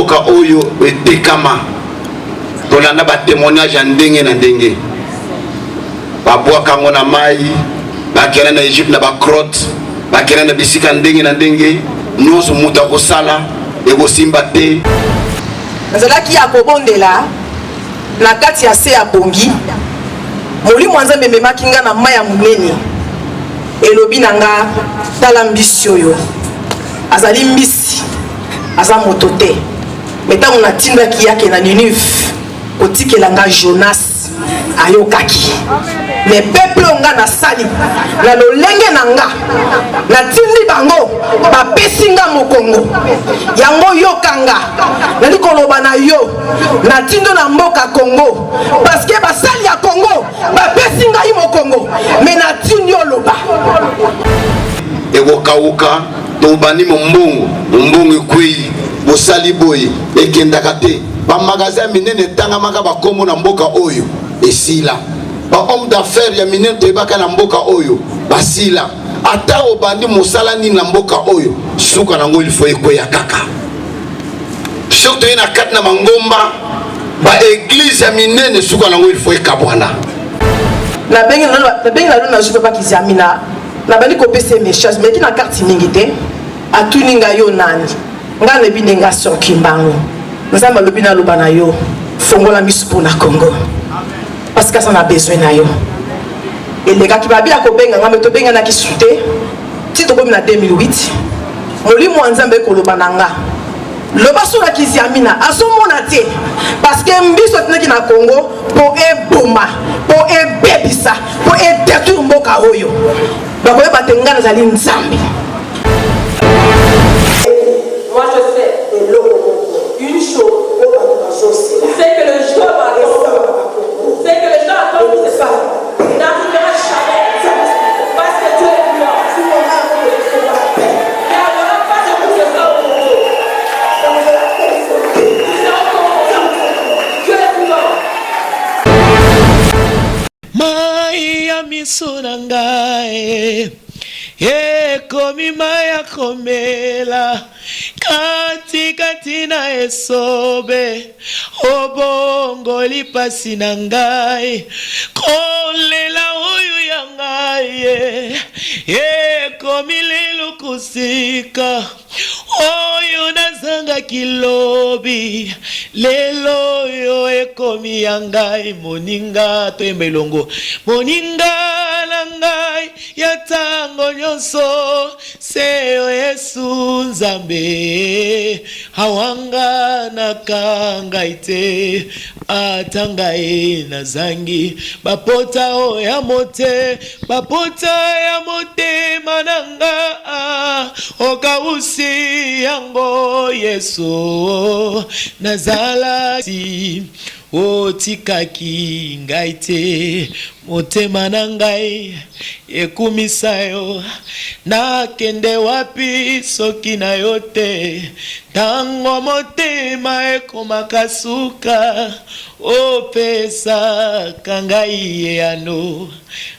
mboka oyo etekama tolanda ba témoignage ndenge na ndenge babwaka ngo na mai bakena na Egypte na bakrot bakena na bisika ndenge na ndenge nyonso muta kosala ekosimba te nazalaki ya kobondela na kati ya se ya bongi molimo nzambe memaki nga na mai ya monene elobi na nga tala mbisi oyo azali mbisi aza moto te metango natindaki yake na Ninive kotikela nga Jonas ayokaki me peuple nga nasali na lolenge na nga natindi bango bapesi nga mokongo yango yokanga nali koloba na yo natindo na mboka Congo parce que basali ya Congo bapesi ngai mokongo me natindi oloba ekokauka tobani mombongo ekwei bosali boye ekendaka te bamagasin minene etangamaka bakombo na mboka oyo esila bahomme d'affaires ya minene toyebaka na mboka oyo basila ata obandi mosala nini na mboka oyo suka nango ilifo ekweya kaka soki toye na kati na mangomba baeglise ya minene suka nango ilifo ekabwana nabengi nalo na jupe bakizamina nabandi kopesa message meki na karte mingi te atuni nga yo nani nga lebi ndenga soki mbango nzamba lobi na loba na yo fongola misu mpona Congo parce que ça na besoin na yo elekaki babi ya kobenga nga me tobenganaki su te ti tokomi na 2008 molimo wa nzambe ekoloba na nga loba so lakisi amina azomona te parce que mbiso atinaki na Congo po eboma po ebebisa po edétruire mboka oyo bakoyeba te nga nazali nzambe. Moi je sais une chose, c'est que le jour attend, c'est que le jour attend pour se faire. Il n'arrivera jamais parce que Dieu est mort. Il n'y aura pas de coup de sang au Congo. Dieu est mort. Maya misunangae ekomi maya komela kati na esobe obongoli pasi na ngai kolela oyo ya ngai ekomi lelo kusika oyo nazanga kilobi lelo oyo ekomi ya ngai moninga toyemba elongo moninga na ngai ya tango nyonso seyo Yesu nzambe awanga nakanga ite atanga nazangi bapota o ya mote bapota ya mote mananga okausi yango Yesu nazala si otikaki ngai te motema na ngai ekumisa yo nakende wapi soki na yo te tango motema ekomaka suka opesaka ngai eyano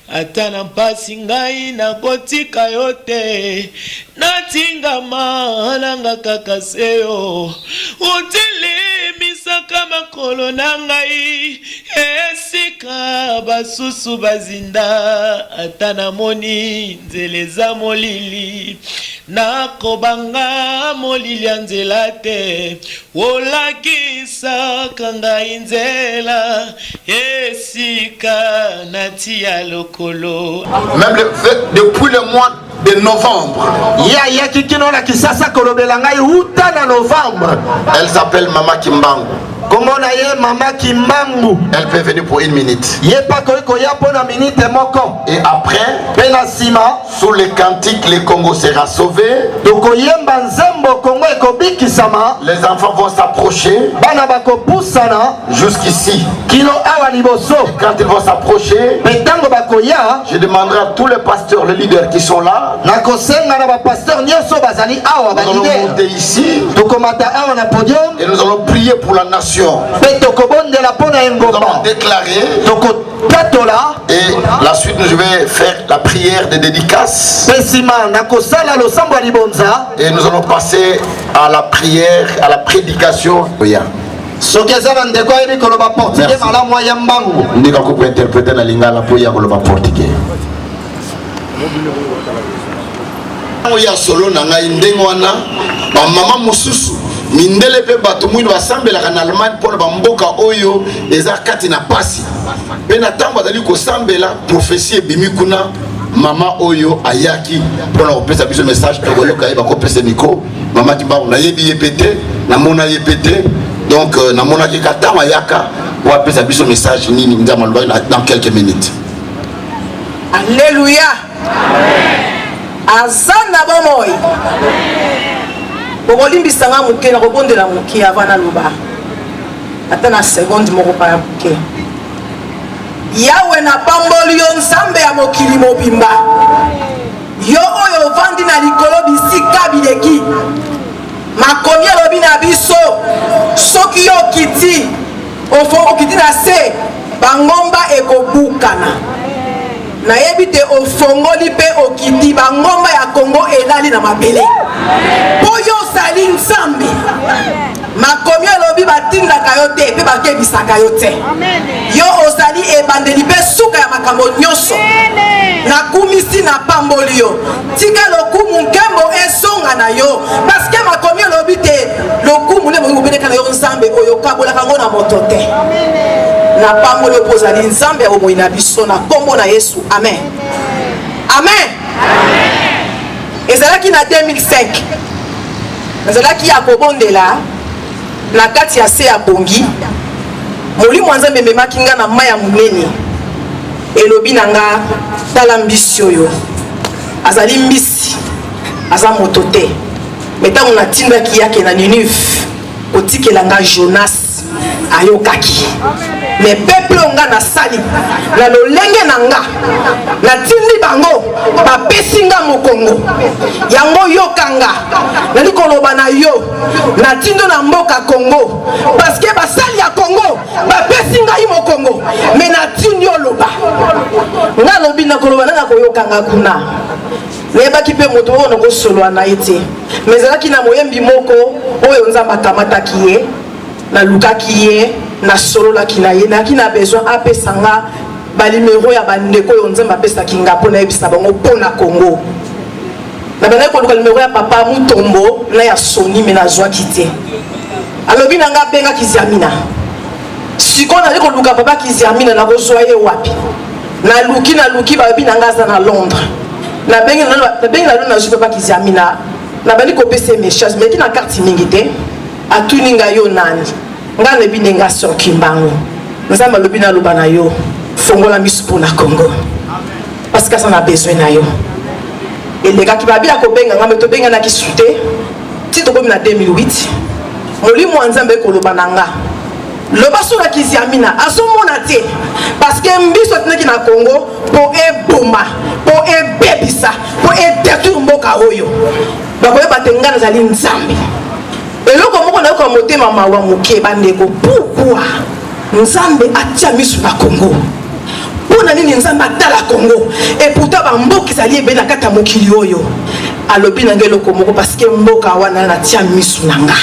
ata na mpasi ngai nakotika yo te natingama nanga kaka seyo otelemisaka makolo na ngai esika basusu bazinda ata namoni nzela za molili nakobanga molili ya nzela te olakisaka ngai nzela esika natia lokolo. Même depuis le mois de novembre. Novembre. Elle s'appelle Mama Kimbangu. Comment on a Mama Kimbangu? Elle peut venir pour 1 minute. Et après, sous les cantiques, le Congo sera sauvé. Les enfants vont s'approcher jusqu'ici. Quand ils vont s'approcher, je demanderai à tous les pasteurs, les leaders qui sont là, nous allons monter ici et nous allons prier pour la nation. nation. Nous allons déclarer. Et la suite, je vais faire la prière de dédicace. Et nous allons passer à la prière, à la prédication. Merci. Ndika ko interpréter na lingala po ya koloba portugais. Ya solo na ngai ndengwana ba mama mususu mindele pe bato mwini basambelaka na Allemagne pour ba mboka oyo eza kati na pasi. Pe na tango azali ko sambela prophétie ebimi kuna mama oyo ayaki pour na kopesa biso message to koyoka yeba kopesa micro mama kimba na yebi yepete na mona yepete. Donc, na mona ki katama yaka ou apesa biso message nini ndama dans quelques minutes. Alléluia. Azana bomoy. Bokolimbisa nga muke na kobondela muke avana luba. Ata na seconde moko pa ya muke. Yawe na pamboli yo nzambe ya mokili mobimba. Yo oyo vandi na likolo bisika bileki. Makomi alobi na biso soki yo kiti ofo okiti na se bangomba ekobukana nayebi te ofongoli pe okiti bangomba ya Kongo elali na mabele po yo sali nzambe makomi alobi batindaka yo te pe bakebisaka yo te yo ozali ebandeli pe suka ya makambo nyonso nakumisi na pamboli yo tika lokumu nkembo esonga na yo parce que makomi alobi te lokumu nde bobeleka na yo nzambe oyo kabolaka ngo na moto te na pamboli yo mpo ozali nzambe ya bomoi na biso na kombo na Yesu amen amen ezalaki na 2005 ezalaki ya kobondela na kati ya se ya bongi molimo ya nzambe ememaki nga na mai ya monene elobi na nga tala mbisi oyo azali mbisi aza moto te me ntango natindaki yake na Ninive kotikela nga Jonas ayokaki me peuple oyo nga nasali na lolenge na nga natindi bango bapesi nga mokongo yango yokanga nali koloba na yo natindo na mboka Kongo parce que basali ya Kongo bapesi ngai mokongo me natindi oloba nga lobi na koloba nanga koyokanga kuna nayebaki mpe moto oyo nakosolola na ye te me ezalaki na moyembi moko oyo nzambe akamataki ye nalukaki ye nasololaki na ye nayaki na besoin apesa nga balimero ya bandeko oyo nzambe apesaki nga mpo nayebisa bango mpo na Kongo na bandaki koluka limero ya papa Mutombo na ya Soni me nazwaki te alobi na nga benga Kiziamina sikoyo nazali koluka papa Kiziamina nakozwa ye wapi naluki bayobi na nga aza na Londres nabengi na lelo nazwi papa Kiziamina nabandi kopesa message meki na karte mingi te atuni nga yo nani nga nebi nenga soki mbango nzambe alobi naloba na yo fongola miso mpo na Congo parce que aza na besoin na yo elekaki babi ya kobenga nga me tobenganaki su te ti tokomi na 2008 molimo ya nzambe ekoloba na nga loba so na Kiziamina azomona te parce que mbiso atinaki na Congo mpo eboma mpo ebebisa mpo edétruire mboka oyo bakoyeba te nga nazali nzambe eloko moko nayoka motema mawa moke bandeko pourquoi nzambe atia miso na Congo mpona nini nzambe atala Congo et pourtant bamboka ezali ebele na kati ya mokili oyo alobi na nga eloko moko parce que mboka wana natia miso na nga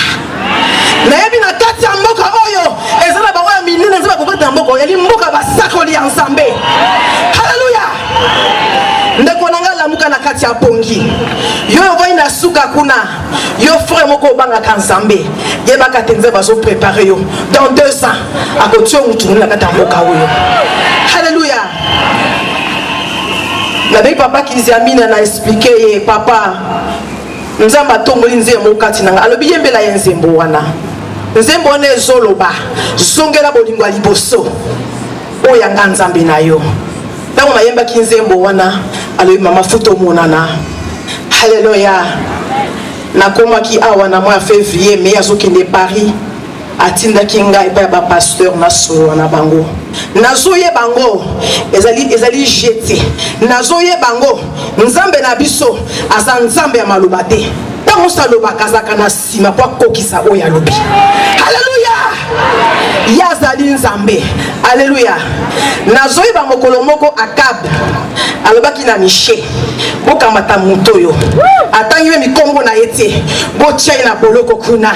nayebi na kati ya mboka oyo ezala bango ya minene nzambe akokata na mboka oyo yali mboka basakoli ya nzambe haleluya ndeko na nga lamuka na kati ya pongi yo ovai na suka kuna yo frère moko obangaka nzambe yebaka te nzambe azoprépare yo dans 2 ans akotia mutu na kati ya mboka oyo haleluya nabengi papa Kiziamina na explique ye papa nzambe atongoli nzembo mokati na nga alobi yembela ye nzembo wana nzembo wana ezoloba zongela bolingo ya liboso oyo yanga nzambe na yo ntango nayembaki nzembo wana alobi mama futa omonana haleluya nakomaki awa na mois ya février me azokende Paris atindaki ngai epai ya bapasteur nasolola na bango nazoyeba bango ezali jete nazoyeba bango nzambe na biso aza nzambe ya maloba te ntango osalobaka azaka na nsima mpo akokisa oyo alobi haleluya nzambe. Alléluia. Nazoyeba mokolo moko Akab alobaki na Mishe bokamata mutoyo atangi we mikombo na yete bochai na boloko kuna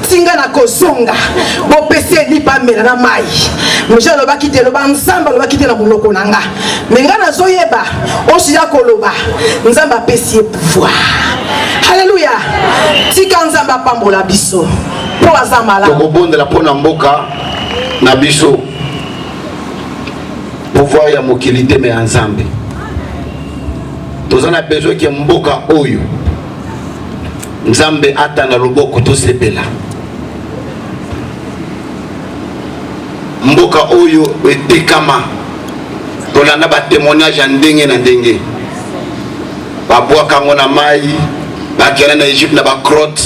tinga na kozonga bopese lipa mela na mai. Mishe alobaki te loba nzamba alobaki te na boloko nanga menga nazoyeba osia koloba nzamba apesi pouvoir. Alléluia. Tika nzamba pambola biso po azamala tokobondela pona mboka na biso pouvoir ya mokili te me ya nzambe. Toza na besoin ke mboka oyo nzambe atanda loboko tosepela. Mboka oyo etekama tolanda batémoignage ya ndenge na ndenge babwaka ngo na mai bakenda na Egypte na bacrotte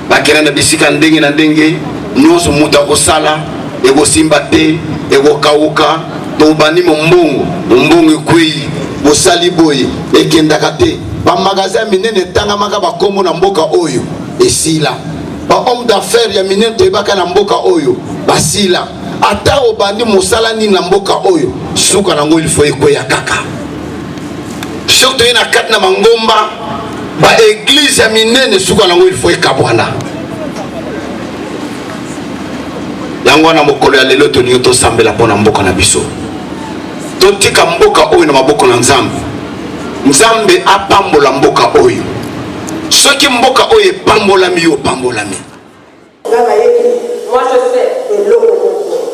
bakenda na bisika ndenge na ndenge nyonso moto akosala ekosimba te ekokauka tobandi mombongo ekwei bosali boye ekendaka te bamagasin minene etangamaka bakombo na mboka oyo esila bahomme d'affaires ya minene toyebaka na mboka oyo basila ata obandi mosala nini na mboka oyo suka nango ilifo ekweya kaka soki toye na kati na mangomba baeglise ya minene suka nango ilifo ekabwana. Yango wana mokolo ya lelo tolingi tosambela mpona mboka na biso totika mboka oyo na maboko na nzambe. Nzambe apambola mboka oyo soki mboka oyo epambolami yo pambolami. Moi je sais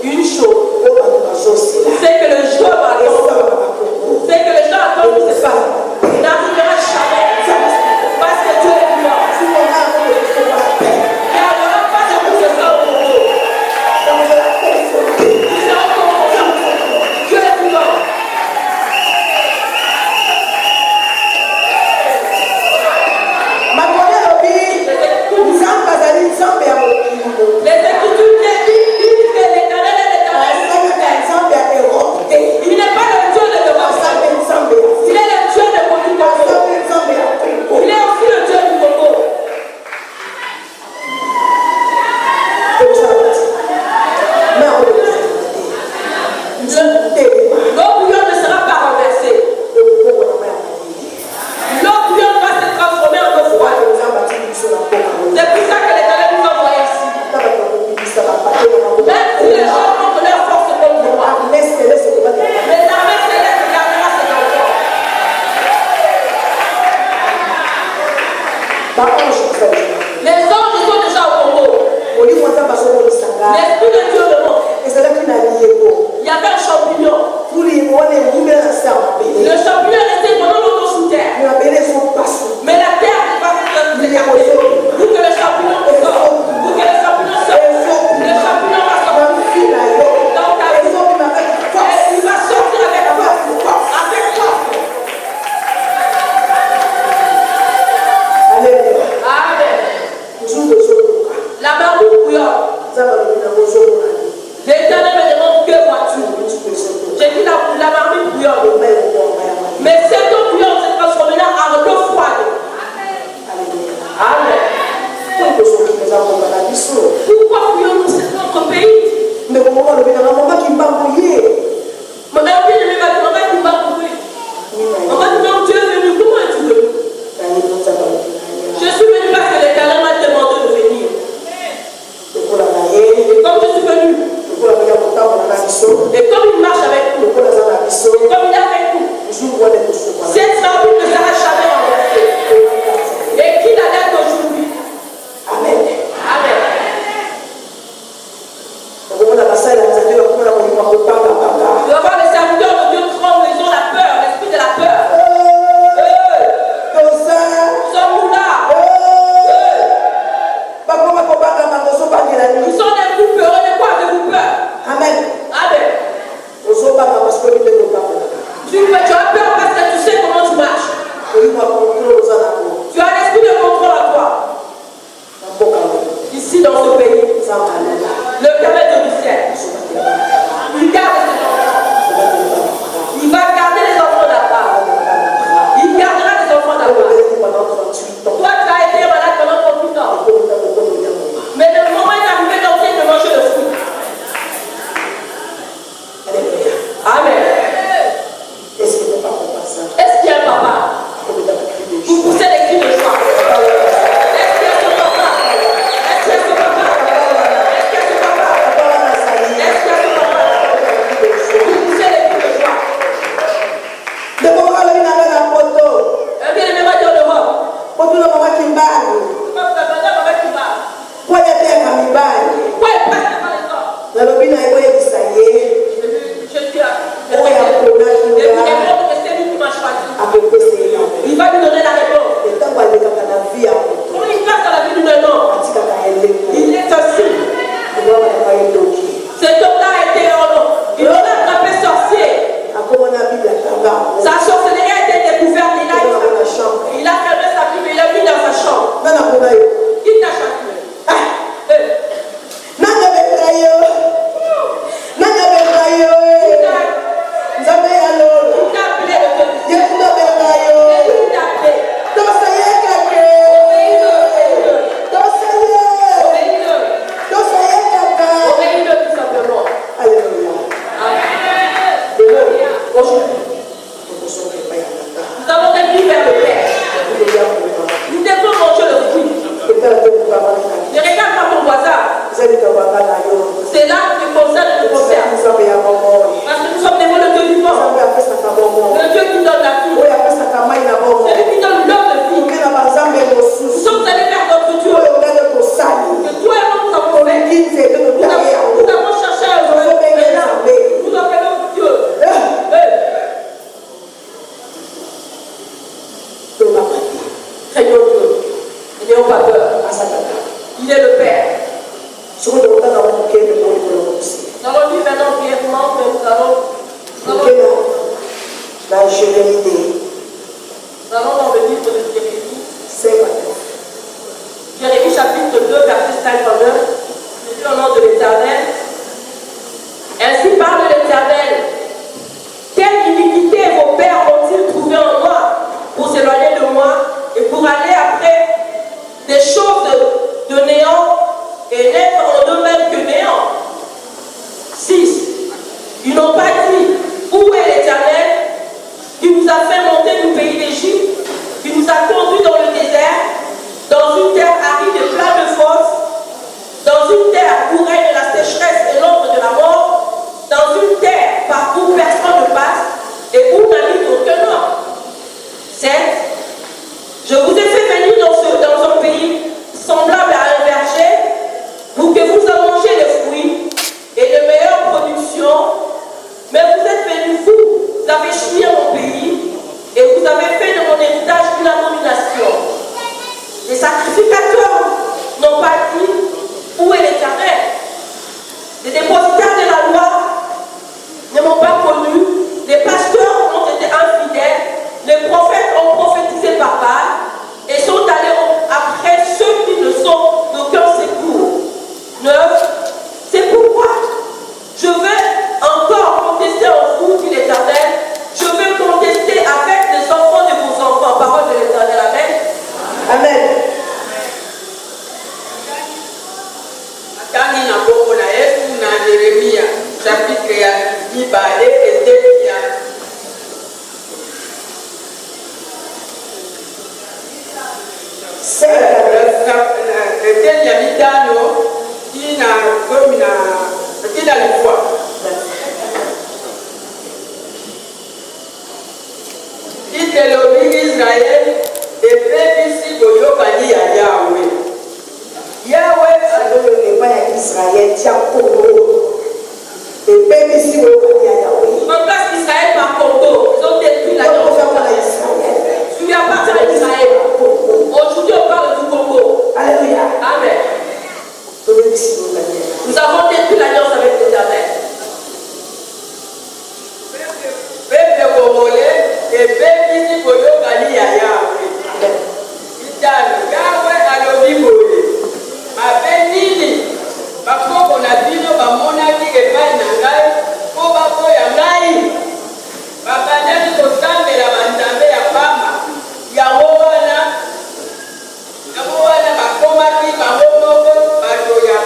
une chose, c'est que le jour c'est que les gens attendent que c'est pas. Il n'arrivera jamais parce que Dieu est vivant. Il n'y aura pas de tout ce ça au Congo. Dieu est vivant. Les Écritures disent que l'Éternel est l'Éternel. Il n'est pas le Dieu de l'Europe. Il est le Dieu de Congo. Il est aussi le Dieu du Congo. L'eau bouillante ne sera pas renversée. L'eau bouillante va se transformer en eau froide. C'est pour ça que l'Éternel nous envoie ici. Même si les gens ont leur force contre moi, les armées célestes gardera cet enfant. Les anges sont déjà au Congo. L'Esprit de Dieu le montre. Il y avait un champignon. Le champignon restait pendant longtemps sous terre. Mais la terre va se décarter. Pour que le champignon sorte. Pour que le champignon sorte. Le champignon va sortir. Dans ta vie. Et il va sortir avec force. Avec force. Amen. La marmite bouillante. L'Éternel me demande que vois-tu. J'ai dit la marmite bouillante. Mais cette eau bouillante se transformera en eau froide. Amen. Pourquoi fouillons-nous notre pays? Mais on va lever dans maman qui m'a brouillé. Mon ami ne m'a pas maman qui m'a brouillé. On va dire non, Dieu est venu. Comment es-tu venu? Je suis venu parce que l'Éternel m'a demandé de venir. Et comme je suis venu, Cet homme-là a été il a attrapé sorcier. Sa sorcellerie a été découverte. Il a fermé sa Bible, il a mis dans sa chambre. Qui t'a châtié? Nous avons des vies vers le Père. Nous devons manger le fruit. Ne regarde pas ton voisin. C'est là que le conseil de ton Père. Parce que nous sommes devant le Dieu vivant. Le Dieu qui donne la vie. Celui qui donne l'eau de vie. Nous sommes allés vers notre Dieu. Que toi et moi nous avons fait. Nous avons cherché à nous appelons Dieu. Craignons Dieu. N'ayons pas peur. Il est le Père. Nous allons vivre maintenant brièvement, mais nous allons dans le livre de Jérémie. Jérémie chapitre 2, verset 59. Je dis au nom de l'Éternel. Ainsi parle l'Éternel. Quelle iniquité vos pères ont-ils trouvé en moi pour s'éloigner de moi et pour aller après des choses de néant et n'être en eux-mêmes que néant. 6. Ils n'ont pas dit où est l'Éternel qui nous a fait monter du pays d'Égypte, qui nous a conduits dans le désert, dans une terre aride et pleine de force, dans une terre où règne la sécheresse et l'ombre de la mort, dans une terre par où personne ne passe et où n'habite aucun homme. 7. Je vous ai fait venir dans un pays semblable à un verger pour que vous en mangez les fruits et de meilleures productions, mais vous êtes venus, vous avez choui mon pays et vous avez fait de mon héritage une abomination. Les sacrificateurs n'ont pas dit où est l'Éternel. Les dépositaires de la loi ne m'ont pas connu, les pasteurs ont été infidèles, les prophètes ont prophétisé par Baal et sont allés après ceux qui ne sont d'aucun secours. 9. C'est pourquoi je vais encore contester en vous, dit l'Éternel. Je vais contester avec les enfants de vos enfants. Parole de l'Éternel. Amen. Amen. Chapitre ya mibale etelia etelia mitano tina lifwa itelobi Israel ebebisi boyokani ya Yawe. Yawe azoloba ya Israel tia Congo. Et même ici, on place Israël par Congo. Ils ont détruit l'alliance d'Israël. Tu lui appartiens à Israël. Aujourd'hui, on parle du Congo. Alléluia. Amen. Nous avons détruit l'alliance avec l'Éternel. Peuple congolais et peuple ici pour le Gali à Yahweh. Yahweh a le vivre. Avenini. Bakoko na bino bamonaki epai na ngai po bakoya ngai babandaki kosambela banzambe ya pamba yango wana bakomaki bango moko bato ya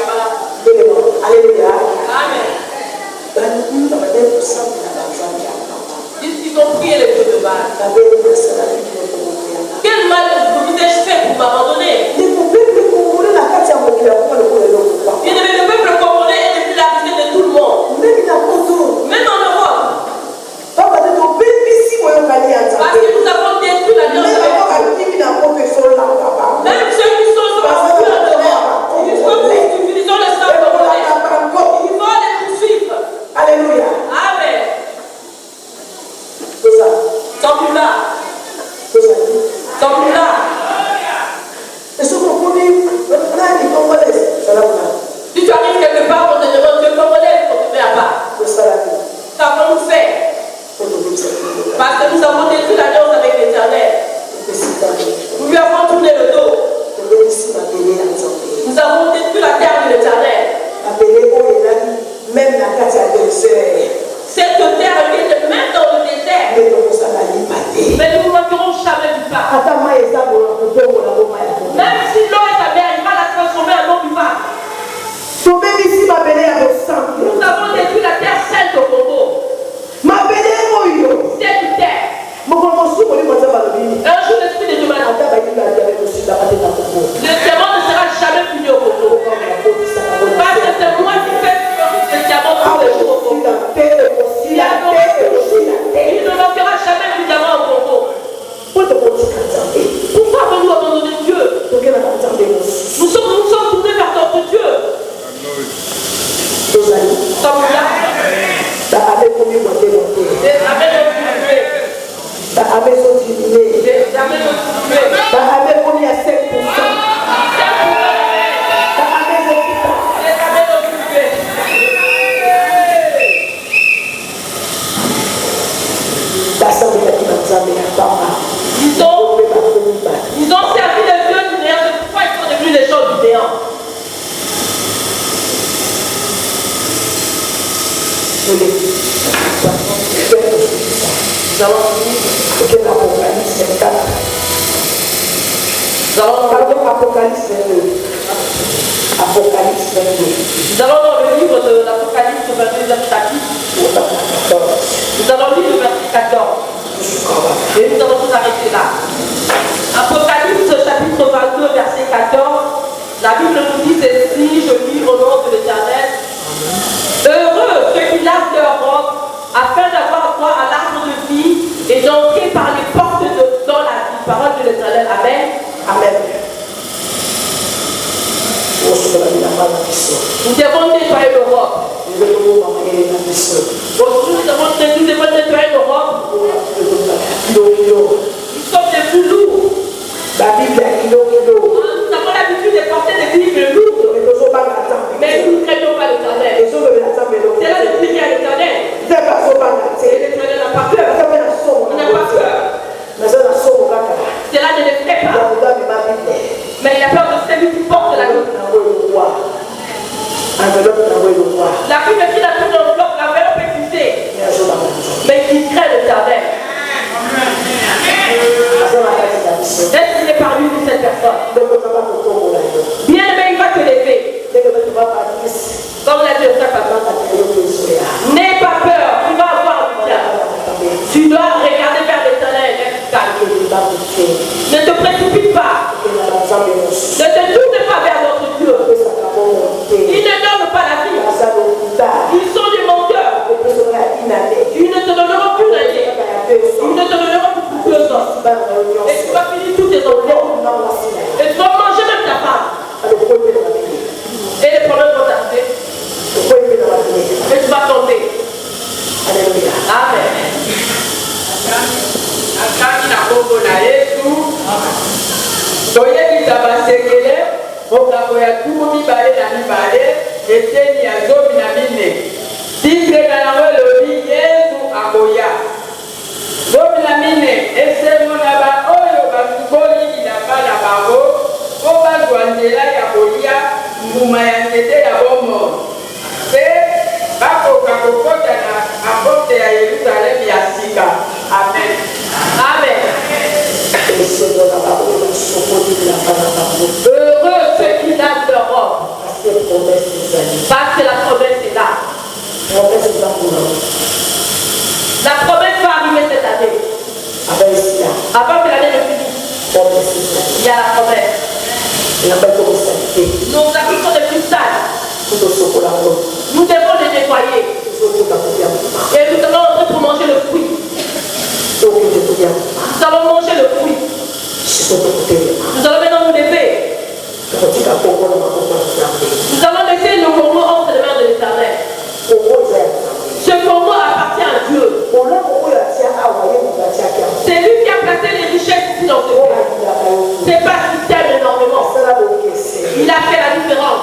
de l'Église. Nous allons lire l'Apocalypse 24. Nous allons dans Apocalypse 22. Apocalypse 22. Nous allons dans le livre de l'Apocalypse 22e chapitre. Nous allons lire le verset 14. Et nous allons nous arrêter là. Apocalypse chapitre 22, verset 14. La Bible nous dit ceci, je lis au nom de l'Éternel. Heureux ceux qui lavent leur robe afin d'avoir droit à l'arbre de vie et d'entrer par les portes dans la vie. Parole de l'Éternel. Amen. Amen. Nous devons nettoyer nos robes. Nous devons nettoyer nos robes. Nous sommes des plus lourds. Nous avons l'habitude de porter des Bibles lourdes. Mais nous ne craignons pas l'Éternel. C'est là de prier à l'Éternel. Et l'Éternel n'a pas peur. Il n'a pas peur. C'est là de ne l'effraie pas. Mais il a peur de celui qui porte la Bible. La Bible qui n'a plus d'enveloppe, l'enveloppe est fixée. Mais qui craint l'Éternel. Est-ce qu'il est parmi nous cette personne? Bien aimé, il va te lever. Comme l'a dit le frère Papa. N'aie pas peur, tu vas avoir du bien. Tu dois regarder vers l'Éternel et être calme. Ne te précipite pas. Ne te tourne pas vers notre Dieu. Ils ne donnent pas la vie. Ils sont des menteurs. Ils ne te donneront plus la vie. Ils ne te donneront plus pour 2 ans. Et tu vas finir tous tes enfants. Et tu vas manger même ta femme. Et les problèmes vont t'arriver. Et tu vas tomber. Amen. toyebisa basekele makambo ya tuku mibale na mibale eteni ya 14 titre na yango elobi Yesu akoya 14 esengo na baoyo basukoli bilamba na bango mpo bazwa nzela ya kolia mbuma ya nzete ya bomoi mpe bakoka kokota na porte ya Yerusalemi ya sika. Amen. Amen. Heureux ceux qui lavent leur robe. Parce que la promesse est là. La promesse va arriver cette année. Avant que l'année ne finisse, il y a la promesse. Nos habits sont des plus sales. Nous devons les nettoyer. Et nous allons entrer pour manger le fruit. Nous allons manger le fruit. Nous allons maintenant nous lever. Nous allons laisser le Congo entre les mains de l'Éternel. Ce Congo appartient à Dieu. C'est lui qui a placé les richesses ici dans ce pays. C'est parce qu'il t'aime énormément. Il a fait la différence.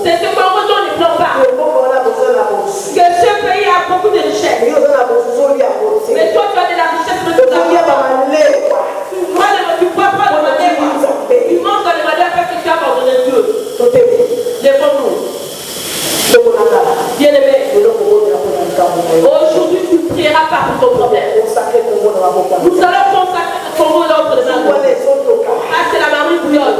C'est ce Congo dont ne plante pas. Que ce pays a beaucoup de richesses. Mais toi tu as de la richesse, mais tu as tu ne crois pas dans la terre. Tu manges dans les malheurs parce que tu as abandonné Dieu. Lèvons-nous. Bien-aimé, aujourd'hui tu prieras pas pour ton problème. Nous allons consacrer ce Congo dans les mains. Ah, c'est la marmite bouillonne.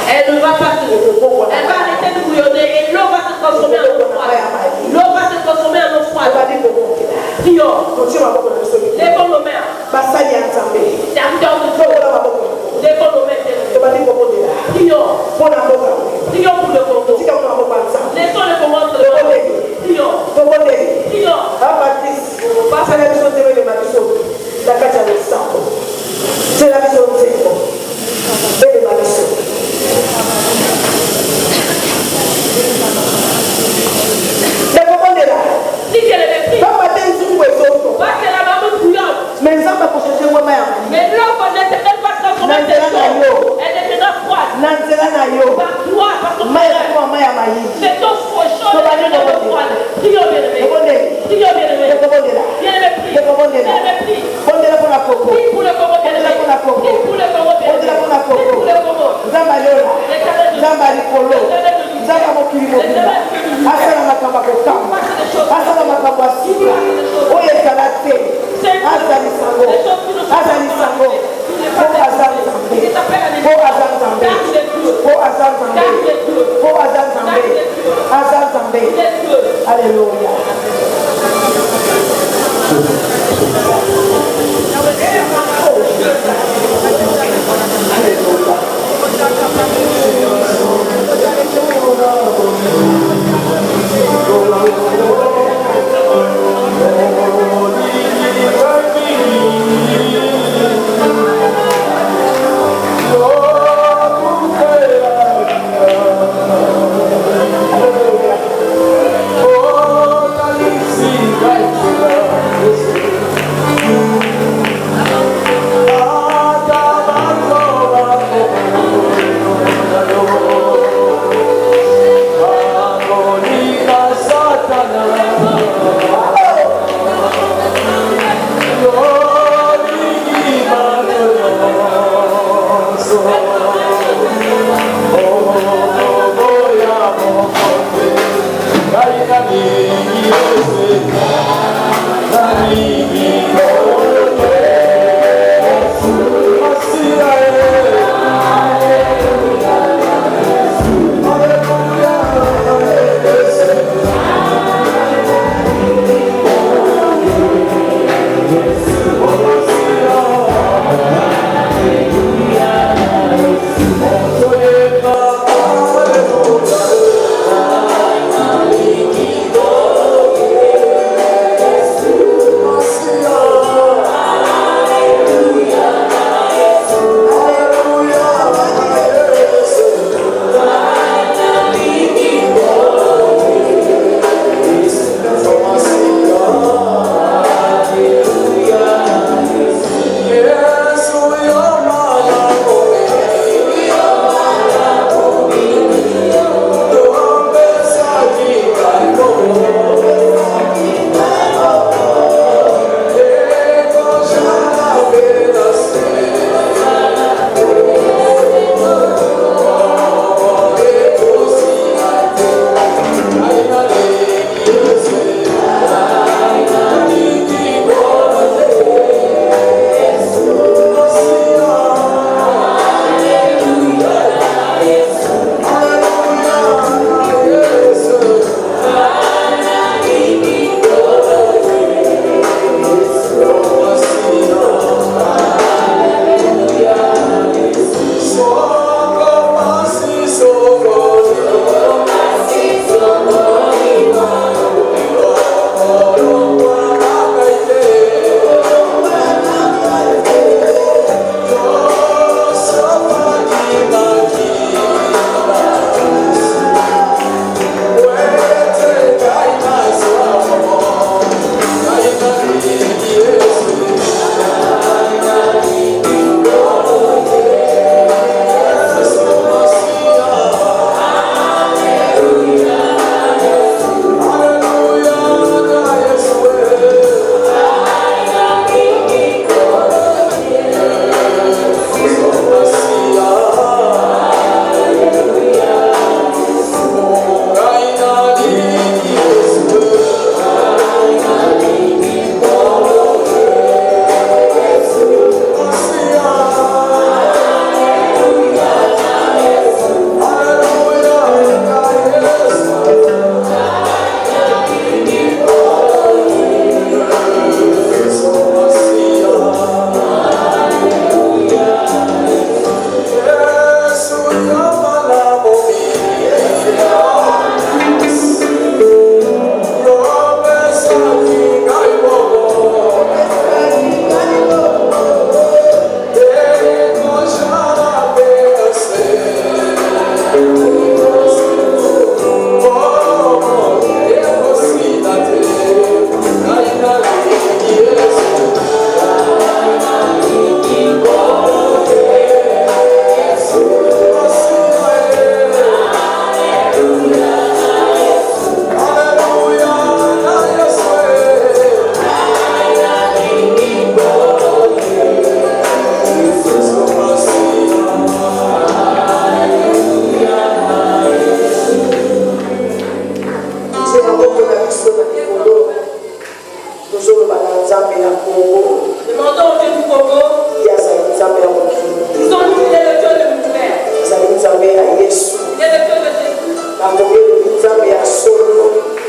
Elle ne va pas se... Elle va arrêter de bouillonner et l'eau va se transformer en eau froide. L'eau va se transformer en eau froide. Prions. Lèvons nos mains. Serviteurs de Dieu. Lèvons nos mains. Prions. Prions pour le Congo. Laissons le Congo entre les mains. Prions. Prions. C'est la maison de Dieu. Si elle est prise, parce que la maman bouillonne. Mais l'eau n'était pas transformée en eau. Elle est maintenant froide. Par toi, par ton frère. C'est ton froid chaud et l'eau froide. Prions bien-aimé. Prions bien-aimé. Bien-aimé, prie. Bien-aimé, prie. Prie pour le Congo, bien-aimé. Prie pour le Congo, bien-aimé. Prie pour le Congo. L'éternel de Dieu.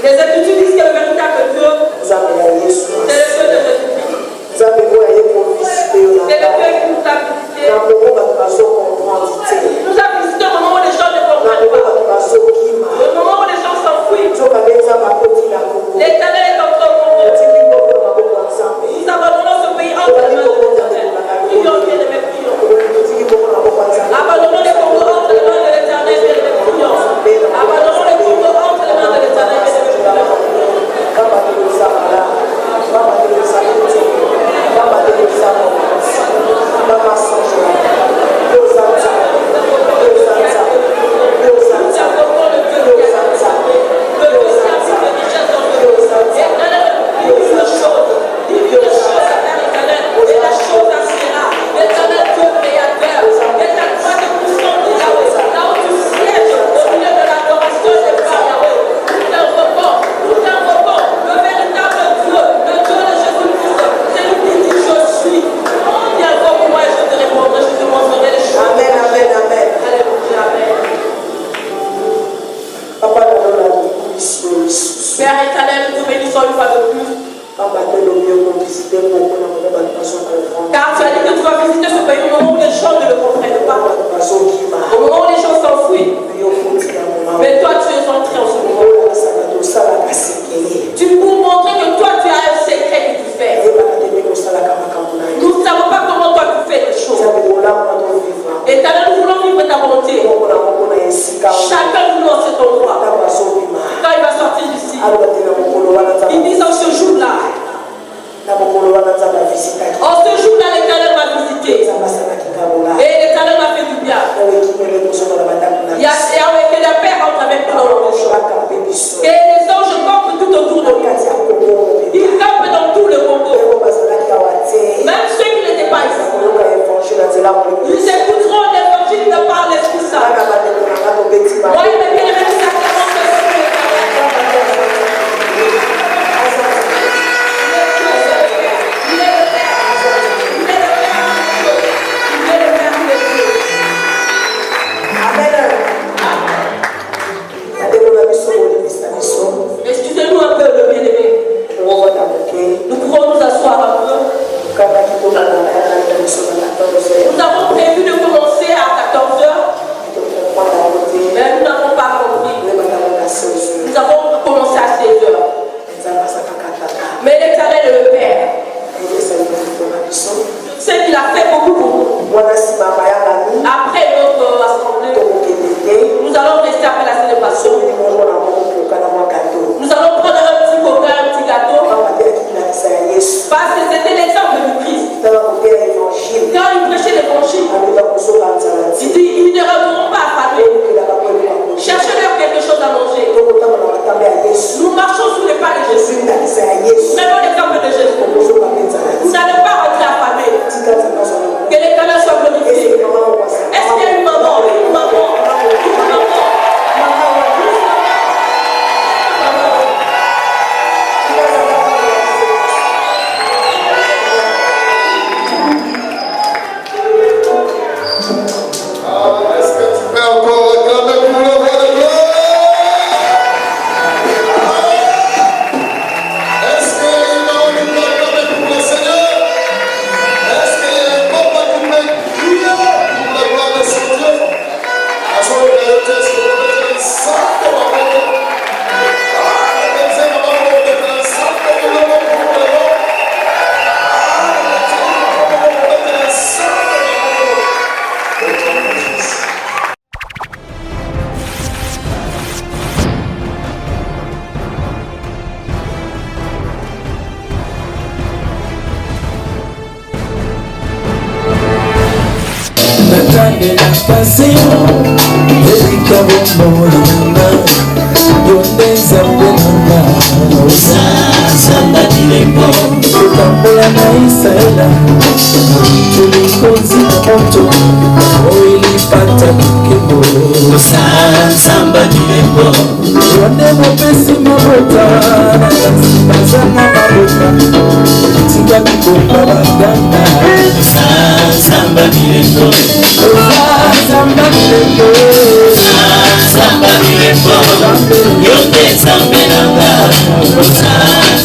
Les Écritures disent que le véritable Dieu, c'est le Dieu de Jésus-Christ. C'est le Dieu qui nous a visités. Nous a visités au moment où les gens ne comprennent pas. Au moment où les gens s'enfuient. L'Éternel est encore au Congo. Nous abandonnons ce pays entre les mains de l'Éternel. Prions, bien-aimés, prions. Abandonnons les Congos entre les mains de l'Éternel, bien-aimés, prions. Abandonnons les Congos entre les mains de l'Éternel, bien-aimés, prions. Car tu as dit que tu vas visiter ce pays au moment où les gens ne le comprennent pas, au moment où les gens s'enfuient. Mais toi tu es entré en ce moment. Tu pour montrer que toi tu as un secret que tu fais. Nous ne savons pas comment toi tu fais les choses. Et nous voulons vivre ta volonté. Chacun de nous en cet endroit. Quand il va sortir d'ici, il dit en ce jour-là. En ce jour-là, l'Éternel m'a visité. Et l'Éternel m'a fait du bien. Il y a que la paix entre avec nous dans le maison. Et les anges campent tout autour de nous. Ils campent dans tout le Congo. Même ceux qui n'étaient pas ici. Ils écouteront l'évangile de par l'Esprit Saint. Moi, il me bien aimé sacrément que excusez-nous un peu, le bien-aimé. Nous pouvons nous asseoir un peu. Nous avons prévu de commencer à 14h, mais nous n'avons pas compris. Nous avons commencé à 16h. Mais l'Éternel est le Père. C'est qu'il a fait beaucoup pour nous. Après notre assemblée, nous allons rester après la célébration. Nous allons prendre un petit coca, un petit gâteau. Parce que c'était l'exemple du Christ. Quand il prêchait l'évangile, il dit ils ne retourneront pas affamés. Cherchez-leur quelque chose à manger. Nous marchons sous les pas de Jésus. Prenons l'exemple de Jésus. Vous n'allez pas rentrer affamés. Que l'Éternel soit glorifié. Est-ce qu'il y a une maman? Une maman? Une maman? Est-ce que tu peux encore regarder pour le roi de gloire? Est-ce qu'il y a une envie de regarder pour le Seigneur? Est-ce qu'il y a un papa qui peut crier pour la gloire de son Dieu? À son réalité, est-ce que vous pouvez dire ça pour la gloire? Natandela paseo Erika bombolina Yondeza mbenana Samba dilembo Tutambola na Isaela Tulikozi na moto Oilipata kikebo Samba dilembo Yonde mopesi mabota Bazana mabota Tiga kikopa baganda Samba dilembo Samba dilembo Samba dilembo Yonde zambe nanga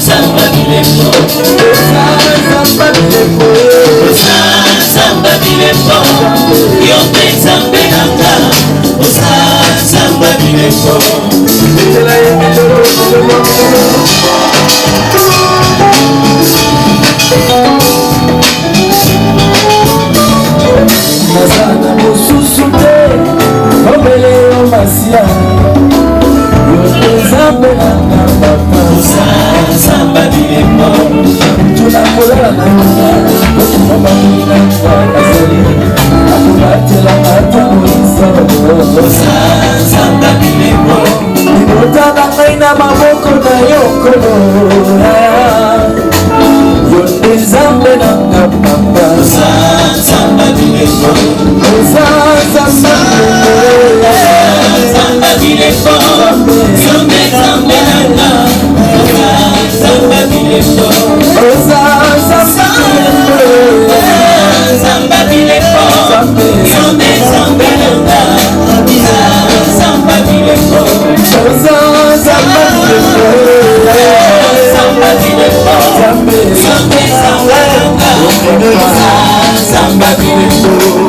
Samba bilembo, samba bilembo, yo mpe nzambe nanga, samba bilembo. Nazana mosusu te, obele yo masia, yo nzambe nanga papa. Samba bilembo, tuna kolala na nga, mama mwina kwa nazali, akubatela ata moisa bako. samba bilembo, Ibotana ngai na maboko na yo kolo, yo nzambe nanga papa. samba bilembo, samba bilembo, yombe nzambe nanga, samba bilembo, samba bilembo, yombe nzambe nanga, samba bilembo, samba bilembo, yombe nzambe nanga, samba bilembo.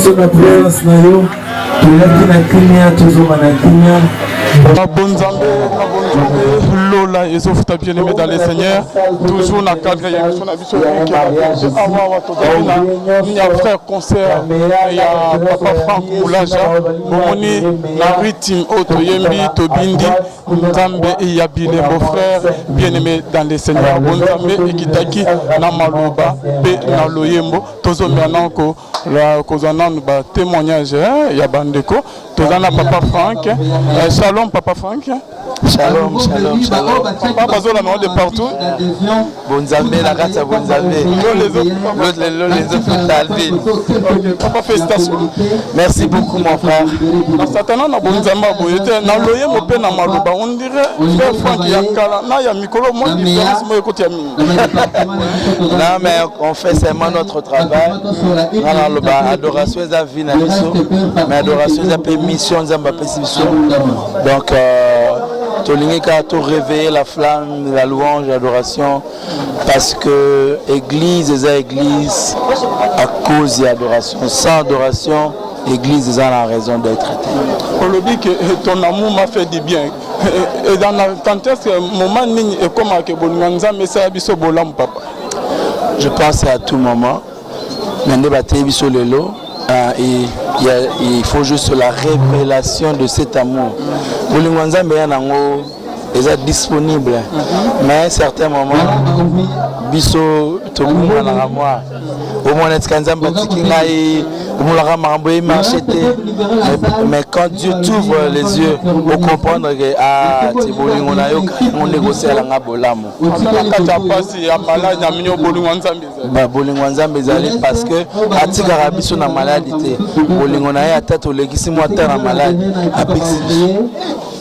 biso na présence na yo toyaki na kimia tozonga na kimia. Bonzambe, Lola et Sofuta bien-aimé dans les seigneurs, toujours dans le cadre de l'émission il y a frère concert, il y a Papa Franck Moulaja, Bomoni, la rythme Otoyembi, Tobindi, Nzambe et Yabile, mon frère bien-aimé dans les seigneurs, Bonzambe et Kitaki, Namaloba, P. Naloyembo, Tozo Miananko, la Kozana, témoignage, il y a Bandeko, Tozana Papa Franck, Shalom Papa Franck. Shalom, shalom, shalom. Papa Bazola de partout. Bonzambe, la grâce à Bonzambe. Les autres Talvin. Papa, félicitations. Merci beaucoup, mon frère. Satan na Bonzamba boyete na loye mo pe na maluba on dirait frère Franck Yakala na ya mikolo moi différence mo écoute ya mingi. Non mais on fait seulement notre travail. Na loba adoration za vie na biso. Mais adoration za mission za mba mission. Donc Tolingeka to réveiller la flamme, la louange, l'adoration, parce que église est église à cause de l'adoration. Sans adoration, église est la raison d'être. On le dit que ton amour m'a fait du bien. Et dans la contexte, moment et comment que Bonganza mais ça biso bolam papa. Je pense à tout moment. Nande baté biso lelo. Il faut juste la révélation de cet amour. Bolingwanza Meyanango est disponible, mais à certains moments, biso tokuma na moi. Au moins Netskanzamba tikingai, mais quand Dieu t'ouvre les yeux, on comprend que ah c'est Bolingonayo on négocie à la bolamo. Bolingwanza bezali parce que atika biso na maladie Bolingonayo atata olekisi moi ta na maladie apexi.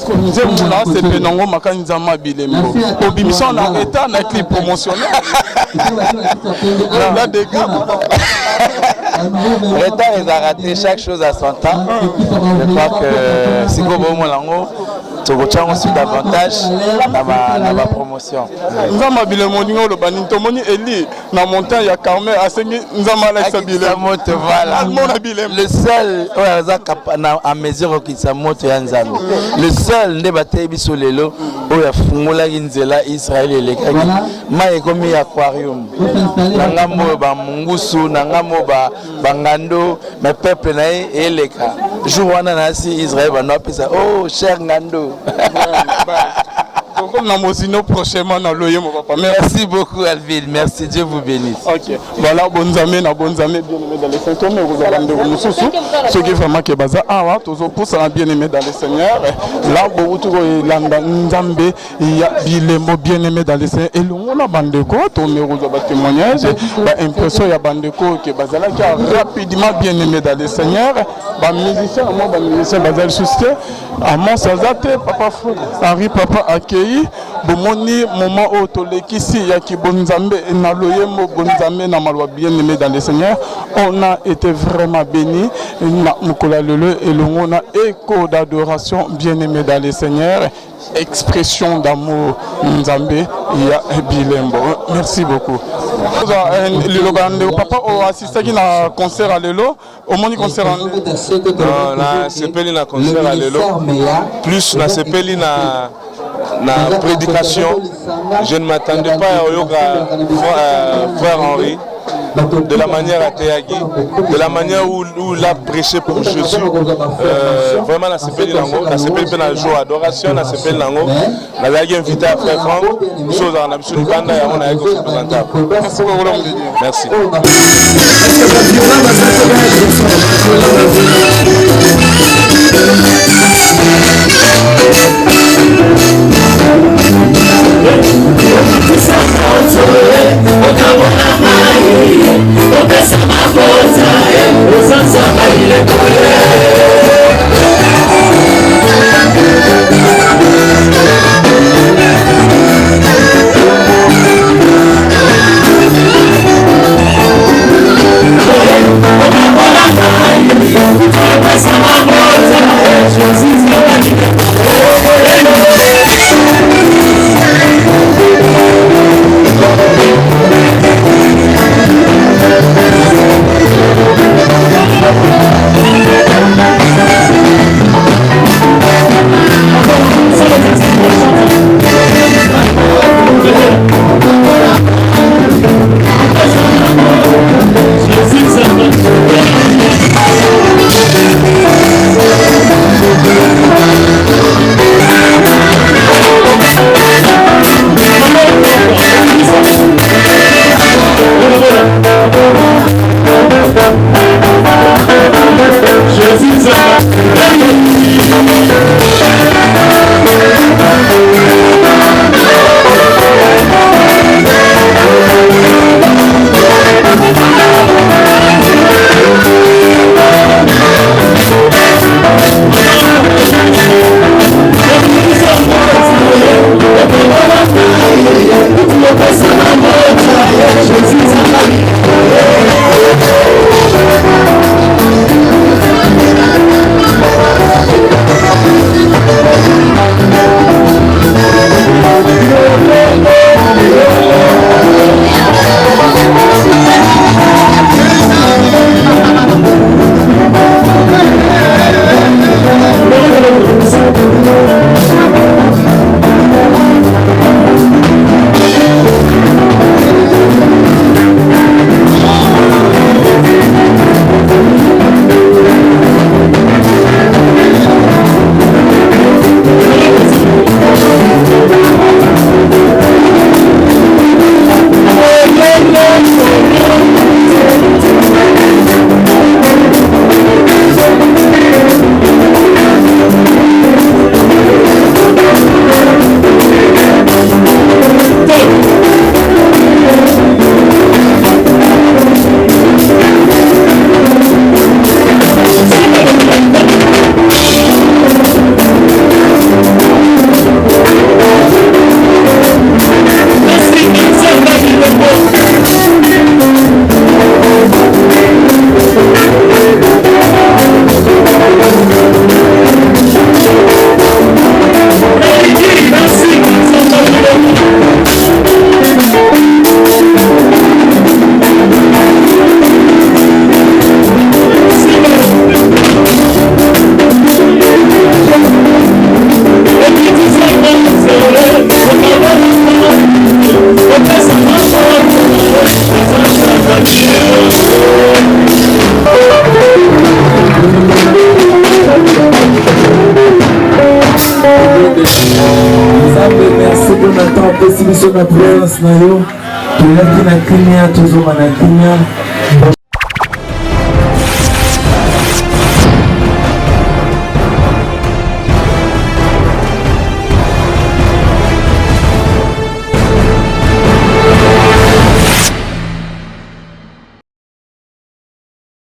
Là c'est penango makanzama bilembo. Obimison na état na clip promotionnel. Là des gars. Retard est à rater chaque chose à son temps. Je crois que si vous voulez mon tu retiens aussi davantage dans ma promotion. Nous avons bien le banin tomoni eli na montagne ya Carmel asengi nous avons Alexa Bilem. Voilà. Le seul à mesure qu'il sa monte ya nzambe. Le seul ne batay biso lelo o ya fungola nzela Israël elekaki. Ma ekomi aquarium. Nangamo ba mungusu nangamo ba bangando mes peuples na eleka. Jour wana na si Israël va no pesa oh cher ngando. Donc on a mosino prochainement dans l'oeil mon papa. Merci beaucoup Alvin, merci, Dieu vous bénisse. Ok. Voilà bonzamé na bonzamé bien-aimé dans les Seigneurs, mais vous allez nous souci. Ce qui est vraiment que baza ah wa tozo pour ça bien-aimé dans les Seigneurs. Là beaucoup tout landa nzambe il y a bilembo bien-aimé dans les Seigneurs et on a bandeko to me rozo ba témoignage ba impression ya bandeko que bazala qui rapidement bien-aimé dans les Seigneurs. Ba musicien moi ba musicien bazal souci à mon sazate papa Henri papa accueilli bomoni moment au tolekisi ya ki bonzambe na loyemo bonzambe na malwa bien-aimé dans les Seigneurs. On a été vraiment bénis na mukola lelo et on a écho d'adoration bien-aimé dans les Seigneurs, expression d'amour nzambe ya bilembo. Merci beaucoup. Le bande papa o assisté qui na concert à lelo au moni concert na sepeli na concert à lelo plus na sepeli na prédication. Je ne m'attendais pas à Oyoga frère Henri de la manière à Théagi, de la manière où il a prêché pour Jésus. Vraiment, na sepeli nango, na sepeli pe na jour adoration, na sepeli nango, na lagi invité à frère Franck, chose à na biso libanda ya on a été représentable. Merci. Pasa apesi biso na présence na yo toyaki na kimia tozonga na kimia